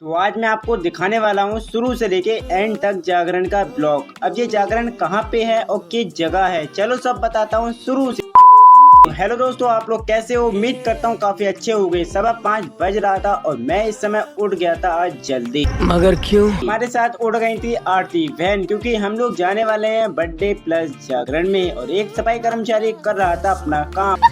तो आज मैं आपको दिखाने वाला हूँ शुरू से लेके एंड तक जागरण का ब्लॉग। अब ये जागरण कहाँ पे है और किस जगह है, चलो सब बताता हूँ शुरू से। हेलो दोस्तों, आप लोग कैसे हो? उम्मीद करता हूँ काफी अच्छे हो गए। 5:15 बज रहा था और मैं इस समय उठ गया था आज जल्दी। मगर क्यों? हमारे साथ उड़ गई थी आरती बहन, क्योंकि हम लोग जाने वाले हैं बर्थडे प्लस जागरण में और एक सफाई कर्मचारी कर रहा था अपना काम।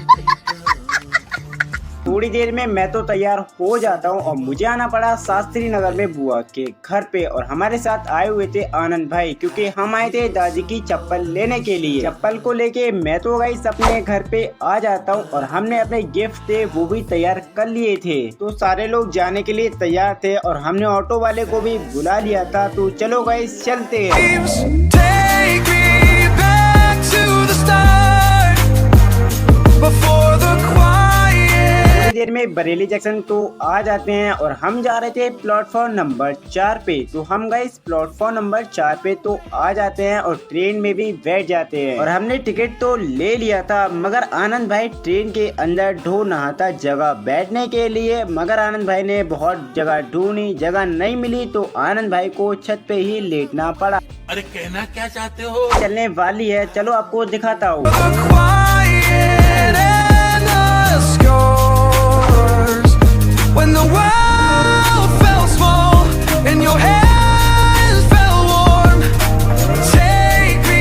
थोड़ी देर में मैं तो तैयार हो जाता हूँ और मुझे आना पड़ा शास्त्री नगर में बुआ के घर पे। और हमारे साथ आए हुए थे आनंद भाई, क्योंकि हम आए थे दादी की चप्पल लेने के लिए। चप्पल को लेके मैं तो गाइस अपने घर पे आ जाता हूँ और हमने अपने गिफ्ट थे वो भी तैयार कर लिए थे। तो सारे लोग जाने के लिए तैयार थे और हमने ऑटो वाले को भी बुला लिया था। तो चलो गाइस चलते हैं। देर में बरेली जंक्शन तो आ जाते हैं और हम जा रहे थे प्लेटफॉर्म नंबर 4 पे। तो हम गए प्लेटफॉर्म नंबर 4 पे तो आ जाते हैं और ट्रेन में भी बैठ जाते हैं। और हमने टिकट तो ले लिया था, मगर आनंद भाई ट्रेन के अंदर ढूंढ रहा था जगह बैठने के लिए। मगर आनंद भाई ने बहुत जगह ढूंढी, जगह नहीं मिली तो आनंद भाई को छत पे ही लेटना पड़ा। अरे कहना क्या चाहते हो? चलने वाली है, चलो आपको दिखाता हूँ। When the world fell small and your hands fell warm, take me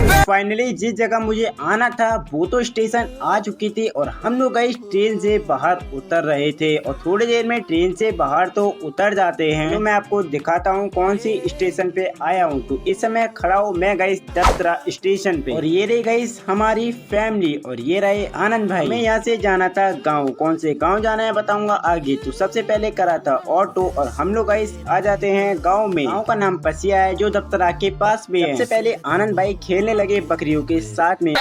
back. Finally जिस जगह मुझे आना था वो तो स्टेशन आ चुकी थी और हम लोग गए ट्रेन से बाहर उतर रहे थे। और थोड़ी देर में ट्रेन से बाहर तो उतर जाते हैं। तो मैं आपको दिखाता हूँ कौन सी स्टेशन पे आया हूँ। तो इस समय खड़ा हूँ मैं गई दत्तरा स्टेशन पे और ये रही गई हमारी फैमिली और ये रहे आनंद भाई। मैं यहाँ से जाना था गाँव। कौन से गाँव जाना है बताऊंगा आगे। तो सबसे पहले करा था ऑटो और हम लोग गई आ जाते हैं गाँव में। गाँव का नाम पसिया है जो दत्तरा के पास में है। सबसे पहले आनंद भाई खेलने लगे बकरियों के साथ में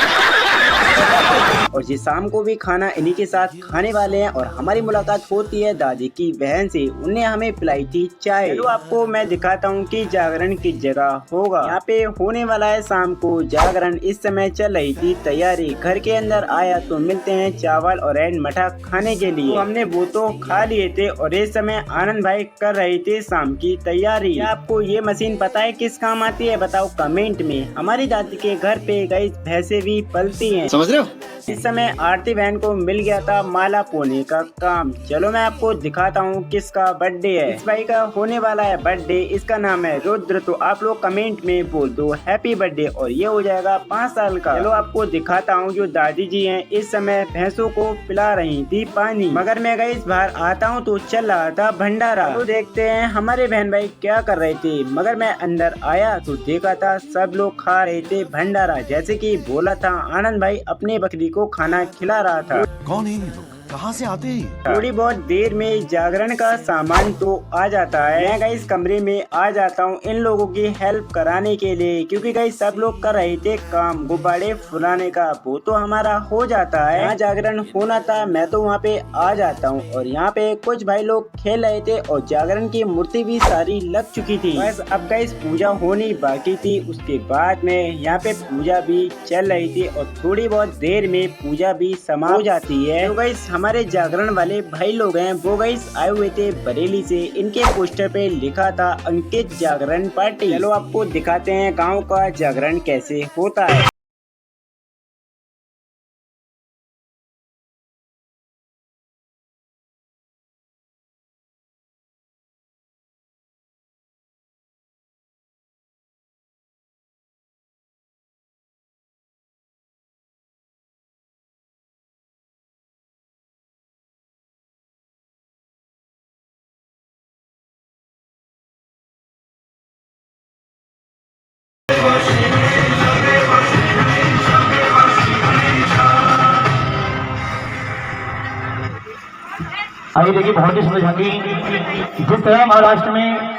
और ये शाम को भी खाना इन्हीं के साथ खाने वाले हैं। और हमारी मुलाकात होती है दादी की बहन से, उन्हें हमें पिलाई थी चाय। चलो आपको मैं दिखाता हूँ कि जागरण किस जगह होगा। यहाँ पे होने वाला है शाम को जागरण। इस समय चल रही थी तैयारी। घर के अंदर आया तो मिलते हैं चावल और एंड मठा खाने के लिए। तो हमने वो तो खा लिए थे और इस समय आनंद भाई कर रहे थे शाम की तैयारी। क्या आपको ये मशीन पता है किस काम आती है? बताओ कमेंट में। हमारी दादी के घर पे गई भैंसे भी पलती हैं, समझ रहे हो? इस समय आरती बहन को मिल गया था माला पोने का काम। चलो मैं आपको दिखाता हूँ किसका बर्थडे है। इस भाई का होने वाला है बर्थडे। इसका नाम है रुद्र। तो आप लोग कमेंट में बोल दो हैप्पी बर्थडे और ये हो जाएगा 5 साल का। चलो आपको दिखाता हूँ जो दादी जी हैं इस समय भैंसों को पिला रही थी पानी। मगर मैं गई इस बार आता हूँ तो चल रहा था भंडारा। तो देखते हैं हमारे बहन भाई क्या कर रहे थे। मगर मैं अंदर आया तो देखा था सब लोग खा रहे थे भंडारा। जैसे कि बोला था आनंद भाई अपने बकरी को खाना खिला रहा था। कौन है ये लोग? कहाँ से आते हैं? थोड़ी बहुत देर में जागरण का सामान तो आ जाता है। मैं गई इस कमरे में आ जाता हूँ इन लोगों की हेल्प कराने के लिए, क्योंकि गई सब लोग कर रहे थे काम गुब्बारे फुलाने का। वो तो हमारा हो जाता है। यहाँ जागरण होना था मैं तो वहाँ पे आ जाता हूँ और यहाँ पे कुछ भाई लोग खेल रहे थे और जागरण की मूर्ति भी सारी लग चुकी थी। बस अब गई पूजा होनी बाकी थी। उसके बाद में यहाँ पे पूजा भी चल रही थी और थोड़ी बहुत देर में पूजा भी समाप्त हो जाती है। तो गई हमारे जागरण वाले भाई लोग हैं वो गाइस आए हुए थे बरेली से। इनके पोस्टर पे लिखा था अंकित जागरण पार्टी। चलो आपको दिखाते हैं गांव का जागरण कैसे होता है। आइए देखिए बहुत ही सुंदर झांकी जिस तरह महाराष्ट्र में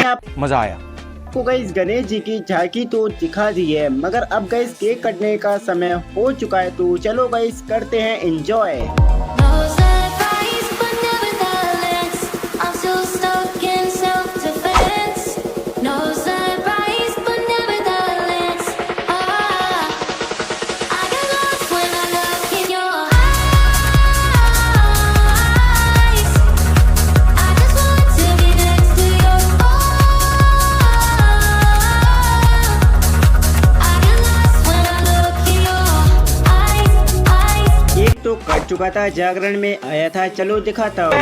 मैंने आप मजा आया। को गाइस गणेश जी की झांकी तो दिखा दी है, मगर अब गाइस केक कटने का समय हो चुका है, तो चलो गाइस करते हैं एंजॉय। तो कट चुका था, जागरण में आया था, चलो दिखाता हूँ।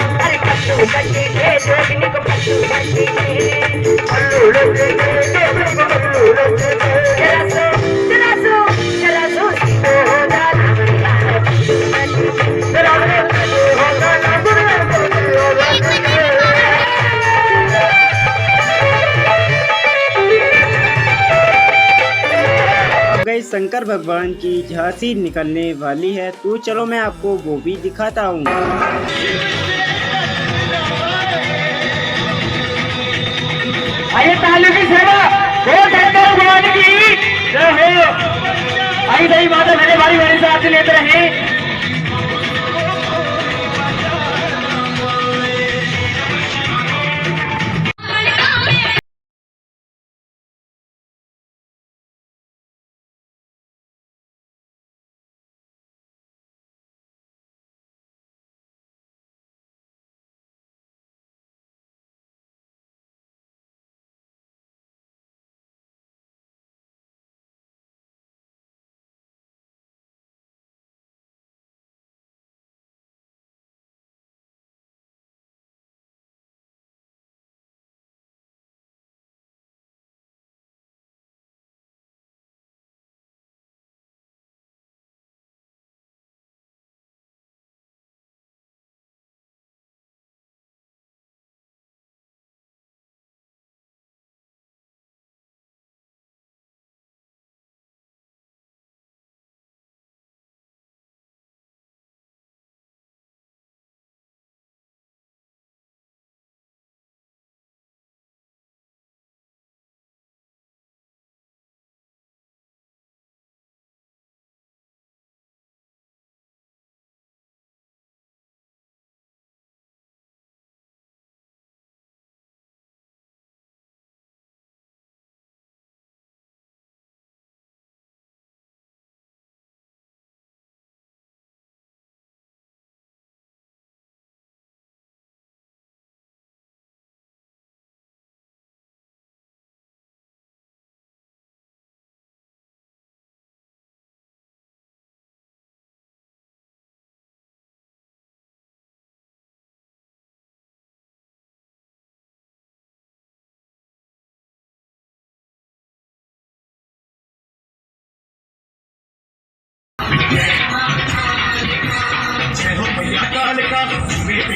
शंकर भगवान की झांसी निकलने वाली है, तो चलो मैं आपको वो भी दिखाता हूँ। आइए ताली की सेवा हो शंकर भगवान की जय हो। आई सही बात है, मेरे भाई मेरे साथ लेते रहे।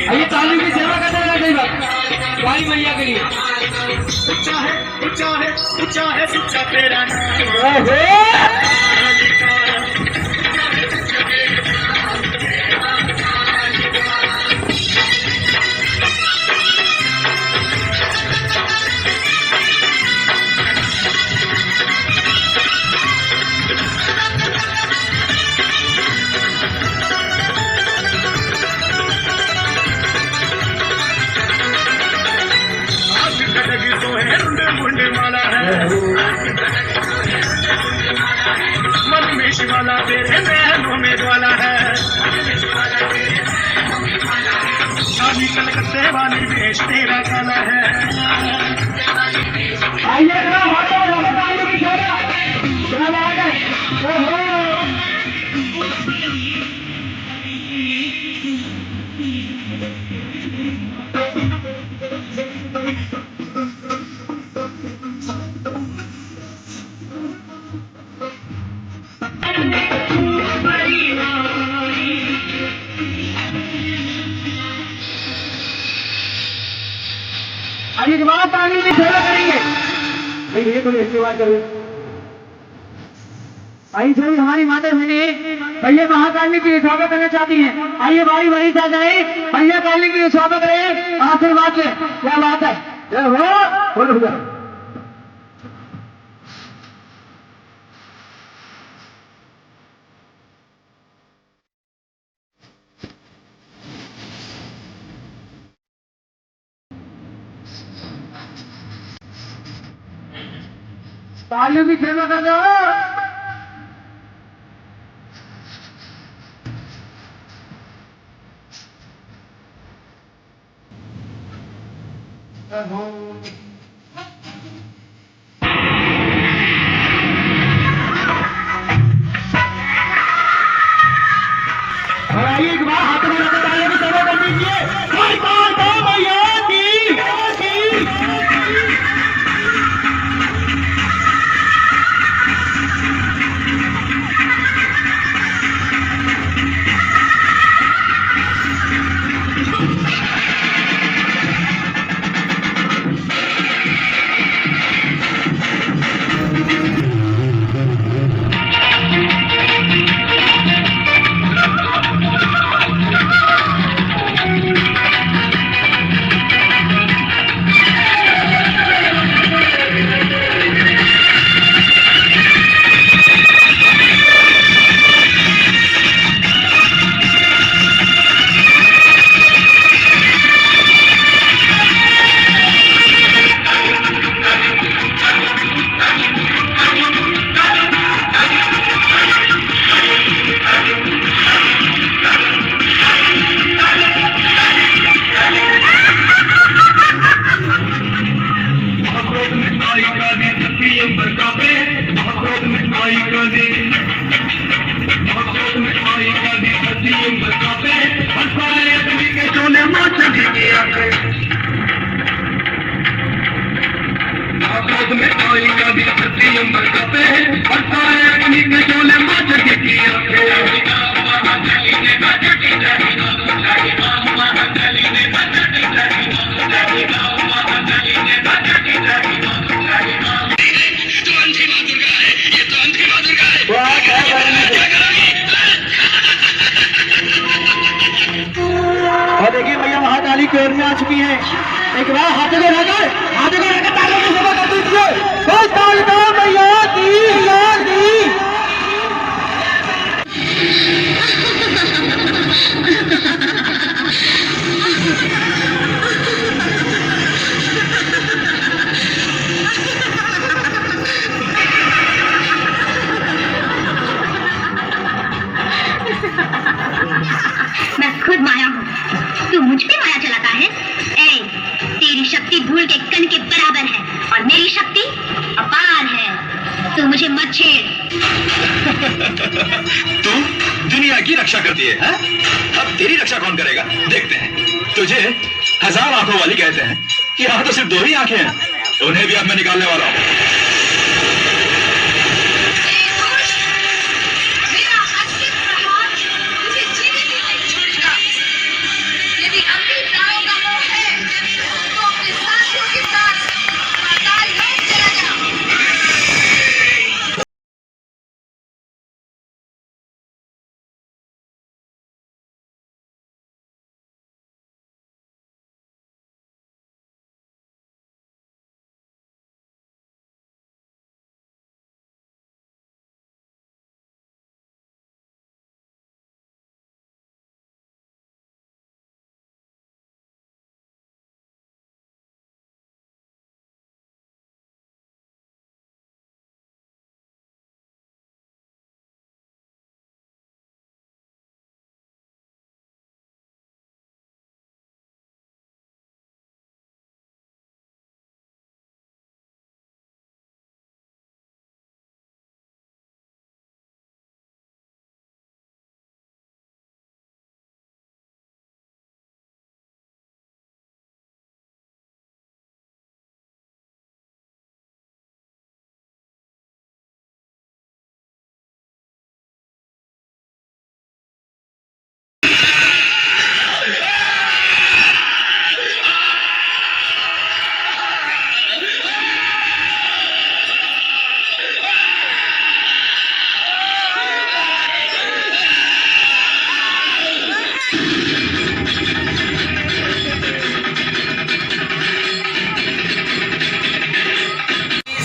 आइए ताली की सेवा करते हैं कई बार काली मैया के लिए। ऊंचा है ऊंचा है ऊंचा है ऊंचा तेरा नाम। मन में शिवाला तेरे नैनों में ज्वाला है। शादी कलकत्ते वाली वेश तेरा काला है। आइए अभी जवाब पानी में सेवा करेंगे। भाई भैया थोड़ी अच्छी बात करो। आई थोड़ी हमारी माता बहनी भैया महाकाली की स्वागत करना चाहती हैं। आइए भाई वही साथ आए भैया काली की स्वागत करें, आशीर्वाद ले। क्या बात है, जय हो। बोलो भैया। तालियों की सेवा कर दो। और आइए एक बार हाथों में रखकर तालियों की सेवा कर दीजिए। मैया और देखिए भैया महाकाली की ओर में आ चुकी है। एक बार हाथों को रखकर तालियों की सेवा कर दीजिए। बस तालियों मैया की। मैं खुद माया हूँ, तू मुझ पे माया चलाता है। ए, तेरी शक्ति धूल के कण के बराबर है और मेरी शक्ति अपार है। तू मुझे मत छेड़। तू दुनिया की रक्षा करती है, हा? अब तेरी रक्षा कौन करेगा देखते हैं। तुझे 1000 आंखों वाली कहते हैं, यहाँ तो सिर्फ 2 ही आंखें हैं, उन्हें भी अब मैं निकालने वाला हूँ।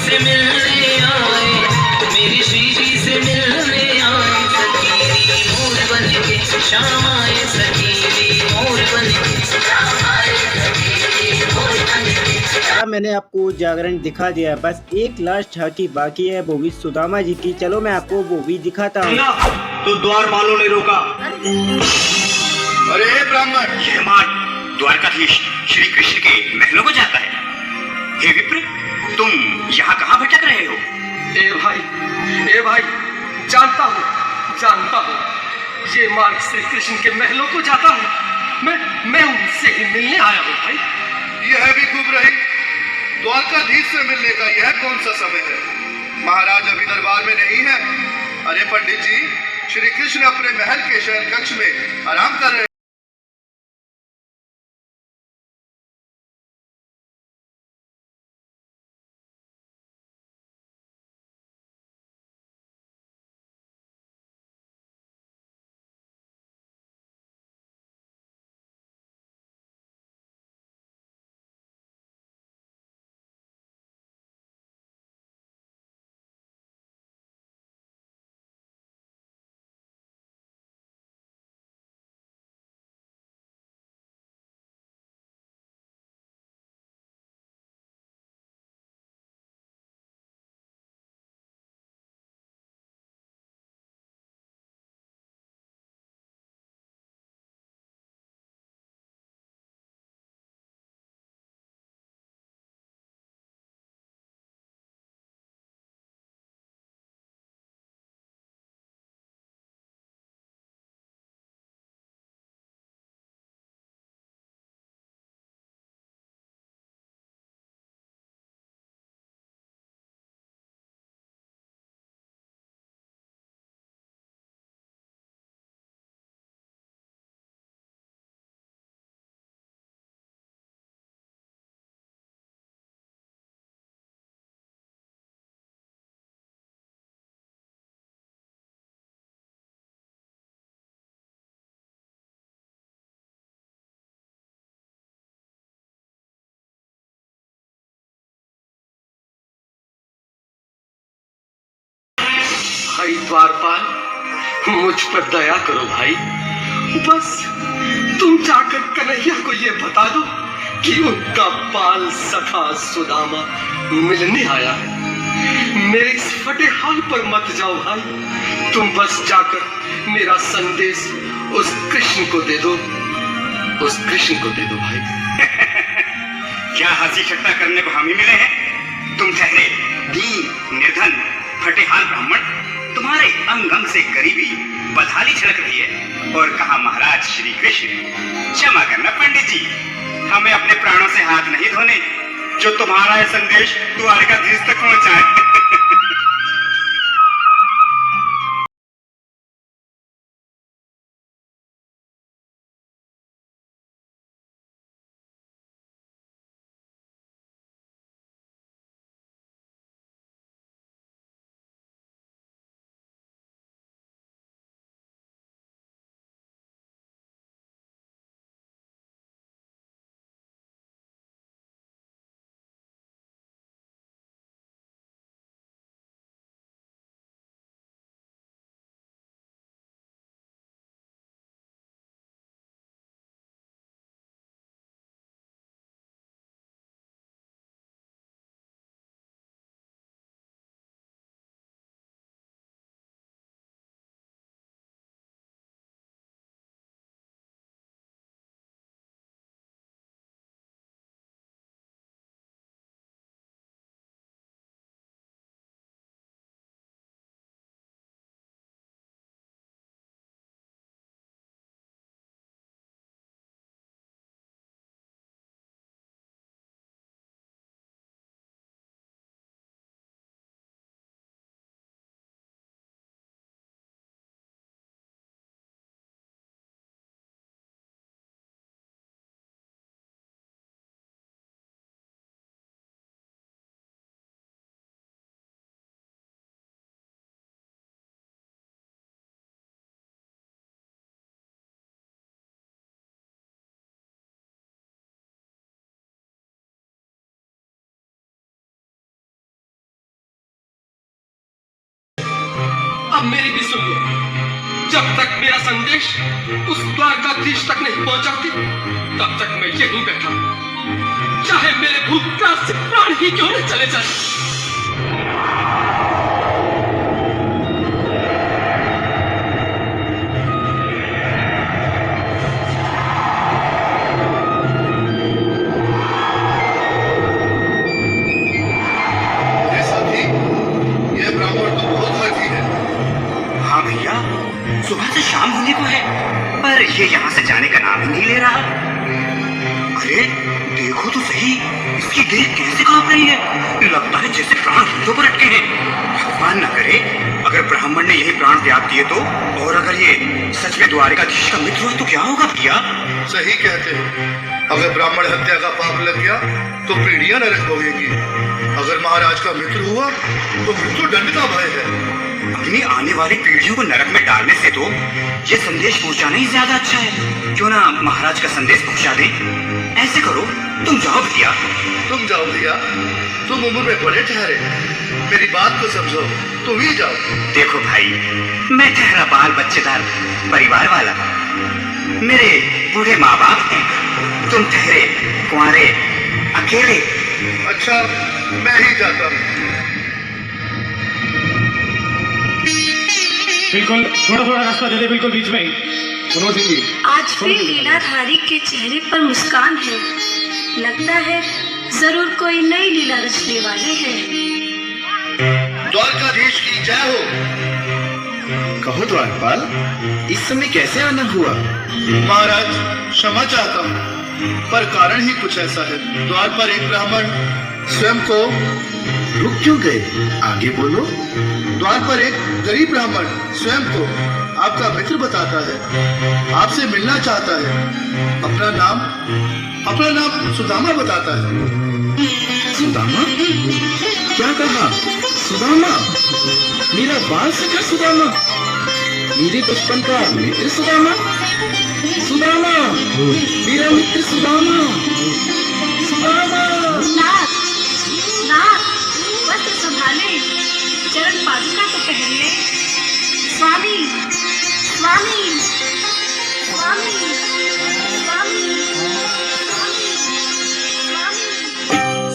से मिलने आए, मेरी श्री जी से मिलने आए, सखी मोर बन के शाम आए, सखी मोर बन के शाम आए, सखी मोर बन के। मैंने आपको जागरण दिखा दिया है, बस एक लास्ट झांकी बाकी है, वो भी सुदामा जी की। चलो मैं आपको वो भी दिखाता हूँ। तो द्वार मालों ने रोका। अरे ब्राह्मण, यह मार्ग द्वारकाधीश श्री कृष्ण के महलों को जाता है। हे विप्र, तुम यहाँ कहाँ भटक रहे हो? ए भाई, जानता हूँ, ये मार्ग श्री कृष्ण के महलों को जाता है। मैं उनसे ही मिलने आया हूँ भाई। यह भी खूब रही, द्वारकाधीश से मिलने का यह कौन सा समय है? महाराज अभी दरबार में नहीं है। अरे पंडित जी, श्री कृष्ण अपने महल के शयन कक्ष में आराम कर रहे हैं। भाई द्वारपाल, मुझ पर दया करो भाई। बस तुम जाकर कन्हैया को ये बता दो कि उनका बाल सखा सुदामा मिलने आया है। मेरे इस फटे हाल पर मत जाओ भाई, तुम बस जाकर मेरा संदेश उस कृष्ण को दे दो, भाई। क्या हंसी ठट्टा करने को हम ही मिले हैं? तुम ठहरे दीन निर्धन फटेहाल ब्राह्मण, तुम्हारे अंग अंग से गरीबी बदहाली झलक रही है। और कहा महाराज श्री कृष्ण, क्षमा करना पंडित जी, हमें अपने प्राणों से हाथ नहीं धोने जो तुम्हारा यह संदेश द्वारकाधीश तक पहुंचाए। अब मेरी भी सुन लो। जब तक मेरा संदेश उस द्वारकाधीश तक नहीं पहुंचाती, तब तक मैं यहीं बैठा, चाहे मेरे भूख प्यास से प्राण ही क्यों न चले जाए। ये साथी, ये ब्राह्मण तो बहुत हठी है। हाँ भैया, सुबह से शाम होने को है, पर ये यहाँ से जाने का नाम ही नहीं ले रहा। अरे देखो तो सही, इसकी देह कैसे कांप रही है। लगता है जैसे प्राण हाथों पर अटके हैं। भगवान न करे अगर ब्राह्मण ने यही प्राण त्याग दिए तो, और अगर ये सच में द्वारकाधीश का मित्र हुआ तो क्या होगा भैया? सही कहते हो। अगर ब्राह्मण हत्या का पाप लग गया तो पीढ़ियां नरक भोगेंगी। अगर महाराज का मित्र हुआ तो मृत्यु दंड का भय है। अपनी आने वाली पीढ़ियों को नरक में डालने से तो ये संदेश पहुंचाना ही ज्यादा अच्छा है। क्यों ना महाराज का संदेश पहुंचा दें? ऐसे करो, तुम जाओ भैया। तुम जाओ भैया, तुम उम्र में बड़े ठहरे, मेरी बात को समझो, तुम ही जाओ। देखो भाई, मैं ठहरा बाल बच्चेदार परिवार वाला, मेरे बूढ़े माँ बाप हैं, तुम ठहरे कुंवारे अकेले। अच्छा, मैं ही जाता हूँ। बिल्कुल थोड़ा थोड़ा रास्ता दे दे, बिल्कुल बीच में ही। मनोज सिंह जी, आज भी लीलाधारी के चेहरे पर मुस्कान है। लगता है जरूर कोई नई लीला रचने वाले हैं। द्वारकाधीश की जय हो। कहो द्वारपाल, इस समय कैसे आना हुआ? महाराज, क्षमा चाहता हूँ, पर कारण ही कुछ ऐसा है। द्वार पर एक ब्राह्मण स्वयं को रुक क्यों गए? आगे बोलो। द्वार पर एक गरीब ब्राह्मण स्वयं को आपका मित्र बताता है, आपसे मिलना चाहता है। अपना नाम सुदामा बताता है। सुदामा? क्या कहा? सुदामा? मेरा बाल सखा सुदामा? मेरे बचपन का मित्र सुदामा? सुदामा, मेरा मित्र सुदामा। सुदामा। नाथ, नाथ, वस्त्र संभाले, चरण पादुका तो पहनिए। स्वामी, स्वामी, स्वामी, स्वामी,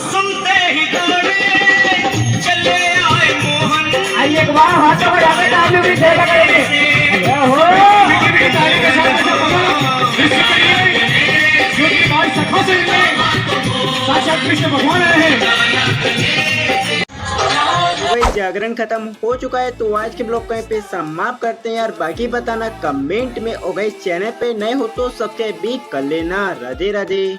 सुनते ही दौड़े चले आए मोहन। आइए एक बार हाथों में जाकर तालियों की छेड़ लगाइए। हो सखों से साक्षात कृष्ण भगवान आए हैं। भाई जागरण खत्म हो चुका है, तो आज के ब्लॉग कहीं पे समाप्त करते हैं यार। बाकी बताना कमेंट में, और गाइस चैनल पे नए हो तो सब्सक्राइब भी कर लेना। राधे राधे।